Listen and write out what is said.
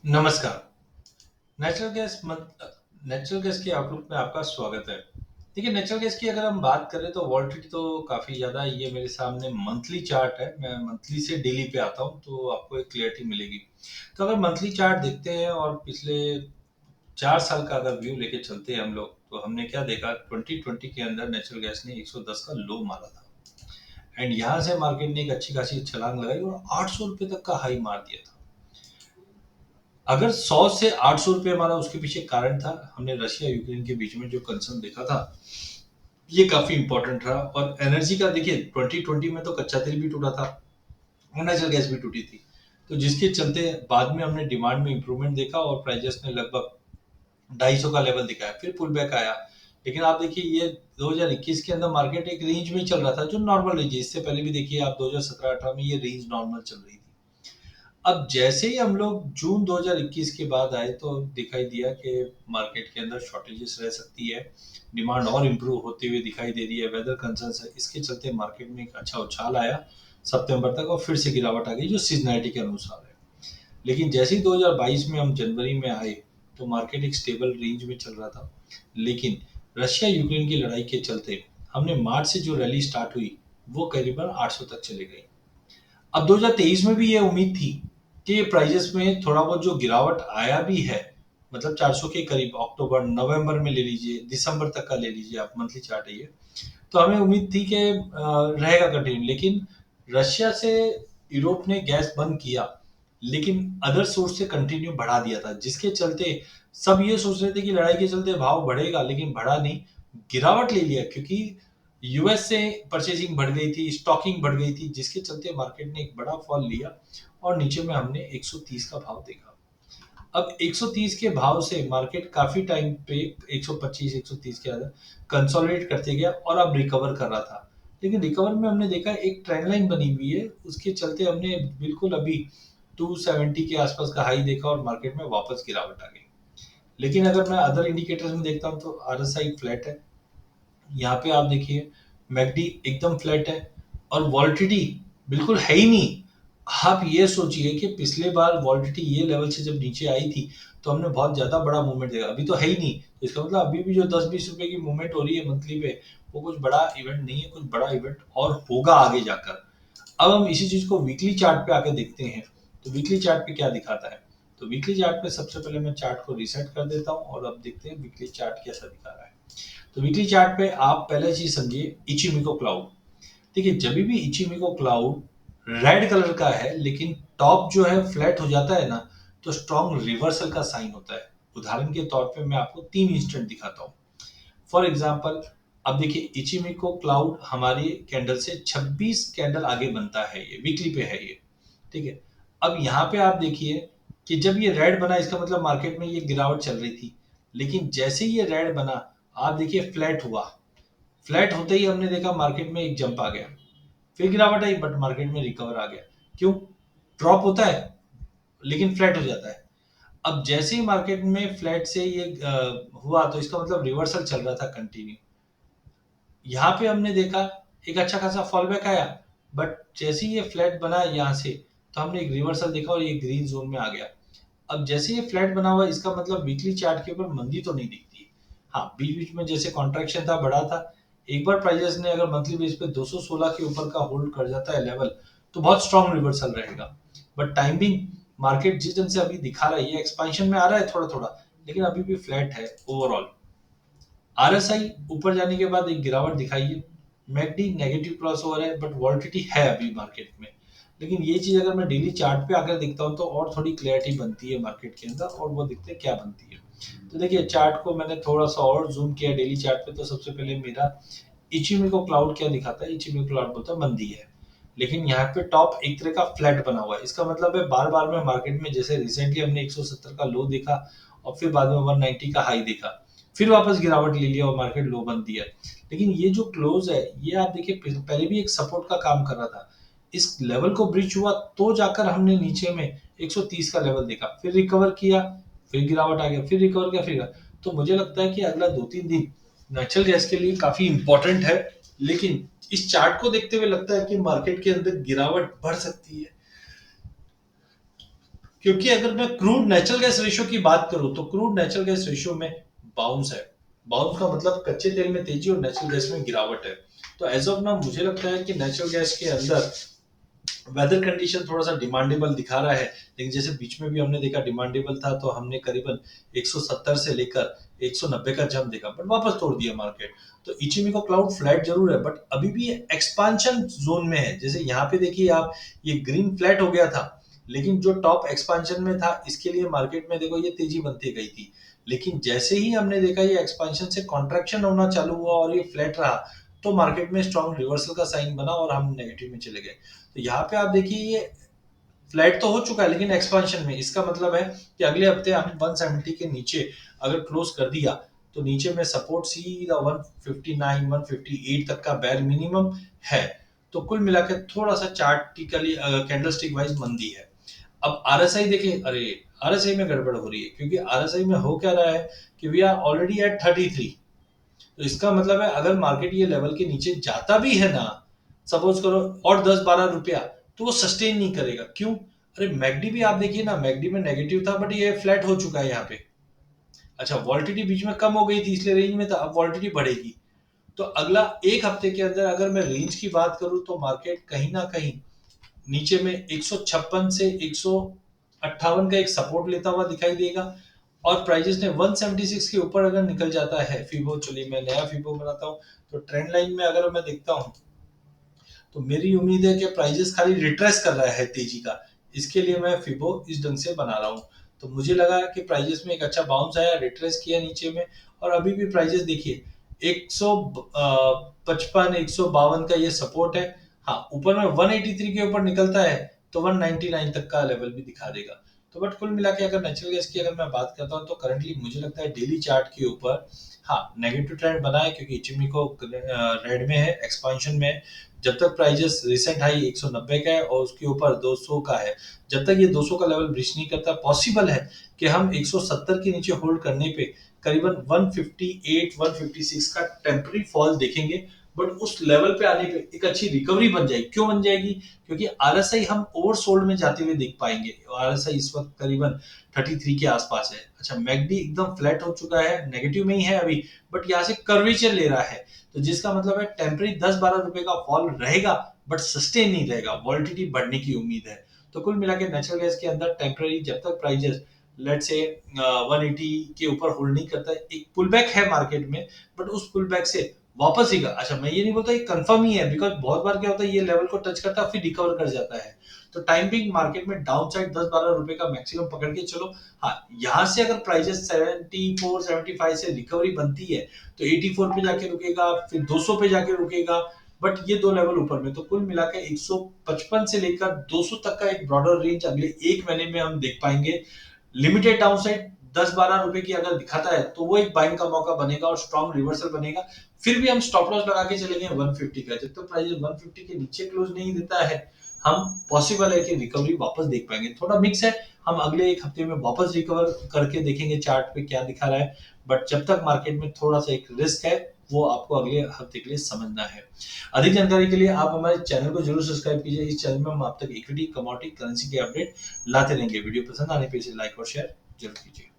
नमस्कार। Natural gas natural gas के outlook में आपका स्वागत है। देखिए, नेचुरल गैस की अगर हम बात करें तो वॉलेटिलिटी तो काफ़ी ज़्यादा है। ये मेरे सामने मंथली चार्ट है। मैं मंथली से डेली पे आता हूँ तो आपको एक क्लैरिटी मिलेगी। तो अगर मंथली चार्ट देखते हैं और पिछले 4 साल का अगर व्यू लेके चलते हैं हम लोग, तो हमने क्या देखा 2020 के अंदर नेचुरल गैस ने 110 का लो मारा था। एंड यहाँ से मार्केट ने एक अच्छी खासी छलांग लगाई और 800 रुपए तक का हाई मार दिया था। अगर 100 से 800 रुपए हमारा उसके पीछे कारण था, हमने रशिया यूक्रेन के बीच में जो कंसर्न देखा था, ये काफी इंपॉर्टेंट रहा। और एनर्जी का देखिए 2020 में तो कच्चा तेल भी टूटा था और नेचुरल गैस भी टूटी थी, तो जिसके चलते बाद में हमने डिमांड में इंप्रूवमेंट देखा और प्राइजेस ने लगभग 250 का लेवल दिखाया, फिर पुल बैक आया। लेकिन आप देखिए ये 2021 के अंदर मार्केट एक रेंज में ही चल रहा था, जो नॉर्मल रेंज है। इससे पहले भी देखिए आप 2017-18 में ये रेंज नॉर्मल चल रही थी। अब जैसे ही हम लोग जून 2021 के बाद आए तो दिखाई दिया कि मार्केट के अंदर शॉर्टेजेस रह सकती है, डिमांड और इम्प्रूव होती हुई दिखाई दे रही है, वेदर कंसर्न्स है। इसके चलते मार्केट में एक अच्छा उछाल आया सितंबर तक और फिर से गिरावट आ गई जो सीजनैलिटी के अनुसार है। लेकिन जैसे ही 2022 में हम जनवरी में आए तो मार्केट एक स्टेबल रेंज में चल रहा था। लेकिन रशिया यूक्रेन की लड़ाई के चलते हमने मार्च से जो रैली स्टार्ट हुई वो करीबन 800 तक चले गई। अब 2023 में भी ये उम्मीद थी कि ये प्राइजेस में थोड़ा बहुत जो गिरावट आया भी है, मतलब 400 के करीब अक्टूबर नवंबर में ले लीजिए, दिसंबर तक का ले लीजिए, आप मंथली चार्ट है ये, तो हमें उम्मीद थी कि रहेगा कंटिन्यू। लेकिन रशिया से यूरोप ने गैस बंद किया, लेकिन अदर सोर्स से कंटिन्यू बढ़ा दिया था, जिसके चलते सब ये सोच रहे थे कि लड़ाई के चलते भाव बढ़ेगा, लेकिन बढ़ा नहीं, गिरावट ले लिया। क्योंकि यूएस से परचेजिंग बढ़ गई थी, स्टॉकिंग बढ़ गई थी, जिसके चलते मार्केट ने एक बड़ा फॉल लिया और नीचे में हमने 130 का भाव देखा। अब 130 के भाव से मार्केट काफी टाइम पे 125 130 के अंदर कंसोलिडेट करते गया और अब रिकवर कर रहा था। लेकिन रिकवर में हमने देखा एक ट्रेंड लाइन बनी हुई है, उसके चलते हमने बिल्कुल अभी 270 के आसपास का हाई देखा और मार्केट में वापस गिरावट आ गई। लेकिन अगर मैं अदर इंडिकेटर्स में देखता हूँ तो आरएसआई फ्लैट है। यहाँ पे आप देखिए मैकडी एकदम फ्लैट है और वॉलिटिलिटी बिल्कुल है ही नहीं। आप ये सोचिए कि पिछले बार वॉलिटिलिटी ये लेवल से जब नीचे आई थी तो हमने बहुत ज्यादा बड़ा मूवमेंट देखा, अभी तो है ही नहीं। तो इसका मतलब अभी भी जो 10-20 रुपए की मूवमेंट हो रही है मंथली पे, वो कुछ बड़ा इवेंट नहीं है, कुछ बड़ा इवेंट और होगा आगे जाकर। अब हम इसी चीज को वीकली चार्ट पे आके देखते हैं तो वीकली चार्ट पे क्या दिखाता है। तो वीकली चार्ट पे सबसे पहले मैं चार्ट को रिसेट कर देता हूँ और अब देखते हैं वीकली चार्ट कैसा दिखा रहा है। तो वीकली चार्ट पे आप पहले चीज समझिए इचिमिको क्लाउड। देखिए जब भी इचिमिको क्लाउड रेड कलर का है लेकिन टॉप जो है फ्लैट हो जाता है ना, तो स्ट्रॉन्ग रिवर्सल का साइन होता है। उदाहरण के तौर पे मैं आपको 3 इंस्टेंट दिखाता हूँ। फॉर एग्जाम्पल, अब देखिए इचिमिको क्लाउड हमारी कैंडल से 26 कैंडल आगे बनता है, ये वीकली पे है ये। ठीक है। अब यहाँ पे आप देखिए कि जब ये रेड बना इसका मतलब मार्केट में ये गिरावट चल रही थी। लेकिन जैसे ही ये रेड बना, आप देखिए फ्लैट हुआ। फ्लैट होते ही हमने देखा मार्केट में एक जंप आ गया, फिर गिरावट आई बट मार्केट में रिकवर आ गया। क्यों? ड्रॉप होता है लेकिन फ्लैट हो जाता है। अब जैसे ही मार्केट में फ्लैट से ये हुआ तो इसका मतलब रिवर्सल चल रहा था कंटिन्यू। यहाँ पे हमने देखा एक अच्छा खासा फॉल बैक आया, बट जैसे ही ये फ्लैट बना यहाँ से, तो हमने एक रिवर्सल देखा और ये ग्रीन जोन में आ गया। अब जैसे ये फ्लैट बना हुआ इसका मतलब वीकली चार्ट के ऊपर मंदी तो नहीं दिखती। हाँ, बीच बीच में जैसे कॉन्ट्रैक्शन था, बढ़ा था। एक बार प्राइजेस ने अगर मंथली बेस पे 216 के ऊपर का होल्ड कर जाता है लेवल, तो बहुत स्ट्रॉन्ग रिवर्सल रहेगा। बट टाइमिंग मार्केट जिस ढंग से अभी दिखा रहा है, ये एक्सपेंशन में आ रहा है थोड़ा थोड़ा, लेकिन अभी भी फ्लैट है ओवरऑल। आरएसआई ऊपर जाने के बाद एक गिरावट दिखाई है। मैकडी नेगेटिव क्रॉस ओवर है बट वॉलिटिलिटी है अभी मार्केट में। लेकिन ये चीज अगर मैं डेली चार्ट पे आकर देखता हूँ तो और थोड़ी क्लैरिटी बनती है मार्केट के अंदर, और वो दिखते क्या बनती है। तो देखिए चार्ट को मैंने थोड़ा सा और जूम किया डेली चार्ट पे, तो सबसे पहले मेरा इचिमिको क्लाउड क्या दिखाता है। इचिमिको क्लाउड बोलता है मंदी है, लेकिन यहाँ पे टॉप एक तरह का फ्लैट बना हुआ है। इसका मतलब है बार बार में मार्केट में जैसे रिसेंटली हमने 170 का लो देखा और फिर बाद में 190 का हाई देखा, फिर वापस गिरावट ले लिया और मार्केट लो बन दिया। लेकिन ये जो क्लोज है ये आप देखिए पहले भी एक सपोर्ट का काम कर रहा था। इस लेवल को ब्रीच हुआ तो जाकर हमने नीचे में 130 का लेवल देखा, फिर रिकवर किया, फिर गिरावट आ गया, फिर रिकवर किया, फिर तो मुझे लगता है कि अगला 2-3 दिन नेचुरल गैस के लिए काफी इंपॉर्टेंट है। लेकिन इस चार्ट को देखते हुए लगता है कि मार्केट के अंदर गिरावट बढ़ सकती है, क्योंकि अगर मैं क्रूड नेचुरल गैस रेशियो की बात करूं तो क्रूड नेचुरल गैस रेशियो में बाउंस है। बाउंस का मतलब कच्चे तेल में तेजी और नेचुरल गैस में गिरावट है। तो एज ऑफ नाउ मुझे लगता है कि नेचुरल गैस के अंदर वेदर कंडीशन थोड़ा सा डिमांडेबल दिखा रहा है, लेकिन जैसे बीच में भी हमने देखा डिमांडेबल था तो हमने करीबन 170 से लेकर 190 का जंप देखा, बट वापस तोड़ दिया मार्केट। तो इचिमिको क्लाउड फ्लैट जरूर है, बट अभी भी एक्सपांशन जोन में है। जैसे यहाँ पे देखिए आप, ये ग्रीन फ्लैट हो गया था, लेकिन जो टॉप एक्सपांशन में था इसके लिए मार्केट में देखो ये तेजी बनती गई थी। लेकिन जैसे ही हमने देखा ये एक्सपांशन से कॉन्ट्रैक्शन होना चालू हुआ और ये फ्लैट रहा, तो मार्केट में स्ट्रॉन्ग रिवर्सल का साइन बना और हम नेगेटिव में चले गए। तो यहाँ पे आप देखिए ये फ्लैट तो हो चुका है लेकिन एक्सपांशन में, इसका मतलब है कि अगले हफ्ते हम 170 के नीचे अगर क्लोज कर दिया तो नीचे में सपोर्ट सीधा 159 158 तक का बैर मिनिमम है। तो कुल मिलाकर थोड़ा सा चार्टिकली कैंडलस्टिक वाइज मंदी है। अब आरएसआई देखें, अरे आरएसआई में गड़बड़ हो रही है, क्योंकि आरएसआई में हो क्या रहा है कि वी आर ऑलरेडी एट 33। तो इसका मतलब है अगर मार्केट ये लेवल के नीचे जाता भी है ना, सपोज करो और 10-12 रुपया, तो वो सस्टेन नहीं करेगा। क्यों? अरे मैगडी भी आप देखिए ना, मैगडी में नेगेटिव था बट ये फ्लैट हो चुका है यहाँ पे। अच्छा, वॉल्टिटी बीच में कम हो गई थी इसलिए रेंज में था, अब वॉल्टिटी बढ़ेगी। तो अगला एक हफ्ते के अंदर अगर मैं रेंज की बात करूं तो मार्केट कहीं ना कहीं नीचे में 156 से 158 का एक सपोर्ट लेता हुआ दिखाई देगा। और प्राइजेस ने 176 के ऊपर अगर निकल जाता है फीबो, चलिए मैं नया फीबो बनाता हूँ, तो ट्रेंड लाइन में अगर मैं देखता हूँ तो मेरी उम्मीद है कि प्राइजेस खाली रिट्रेस कर रहा है तेजी का, इसके लिए मैं फिबो इस ढंग से बना रहा हूँ। तो मुझे लगा कि प्राइजेस में एक अच्छा बाउंस आया, रिट्रेस किया नीचे में, और अभी भी प्राइजेस देखिए 155 152 का ये सपोर्ट है। हाँ, ऊपर में 183 के ऊपर निकलता है तो 199 तक का लेवल भी दिखा देगा। तो बट कुल मिला के अगर नेचुरल गैस की अगर मैं बात करता हूँ तो करंटली मुझे लगता है डेली चार्ट के ऊपर हाँ नेगेटिव ट्रेंड बना है, क्योंकि इचिमिको रेड में है, एक्सपांशन में है। जब तक प्राइजेस रिसेंट हाई 190 का है और उसके ऊपर 200 का है, जब तक ये 200 का लेवल ब्रीच नहीं करता, पॉसिबल है कि हम 170 के नीचे होल्ड करने पे करीबन 158 156 का टेम्पररी फॉल देखेंगे। बट उस लेवल पे आने पे एक अच्छी रिकवरी बन जाएगी। क्यों बन जाएगी? क्योंकि आरएसआई हम ओवरसोल्ड में जाते हुए देख पाएंगे। आरएसआई इस वक्त करीबन 33 के आसपास है। अच्छा, मैकडी एकदम फ्लैट हो चुका है, नेगेटिव में ही है अभी, बट यहाँ से कर्वेचर ले रहा है, तो जिसका मतलब है टेम्पररी 10-12 रुपए का फॉल रहेगा बट सस्टेन नहीं रहेगा, वॉलिटिटी बढ़ने की उम्मीद है। तो कुल मिला के नेचुरल गैस के अंदर टेम्पररी जब तक प्राइजेस लेट से 180 के ऊपर होल्ड नहीं करता है, एक पुल बैक है मार्केट में, बट उस पुल बैक से वापस ही अच्छा, मैं ये नहीं बोलता कंफर्म ही है, बिकॉज बहुत बार क्या होता है ये लेवल को टच करता है फिर रिकवर कर जाता है। तो टाइम बिंग मार्केट में डाउन साइड 10-12 रुपए का मैक्सिमम पकड़ के चलो। हाँ, यहाँ से अगर प्राइजेस 74 75 से रिकवरी बनती है तो 84 पे जाके रुकेगा, फिर 200 पे जाके रुकेगा, बट ये दो लेवल ऊपर में। तो कुल मिलाकर 155 से लेकर 200 तक का एक ब्रॉडर रेंज अगले एक महीने में हम देख पाएंगे। लिमिटेड डाउनसाइड 10-12 रुपए की अगर दिखाता है तो वो एक बाइंग का मौका बनेगा और स्ट्रॉन्ग रिवर्सल बनेगा। फिर भी हम स्टॉप लॉस लगा के चलेंगे 150 का, जब तक प्राइस 150 के नीचे क्लोज नहीं देता है हम पॉसिबल है कि रिकवरी वापस देख पाएंगे। थोड़ा मिक्स है, हम अगले एक हफ्ते में वापस रिकवर करके देखेंगे चार्ट पे क्या दिखा रहा है। बट जब तक मार्केट में थोड़ा सा एक रिस्क है, वो आपको अगले हफ्ते के लिए समझना है। अधिक जानकारी के लिए आप हमारे चैनल को जरूर सब्सक्राइब कीजिए। इस चैनल में हम आप तक इक्विटी, कमोडिटी, करेंसी के अपडेट लाते रहेंगे। वीडियो पसंद आने पे इसे लाइक और शेयर जरूर कीजिए।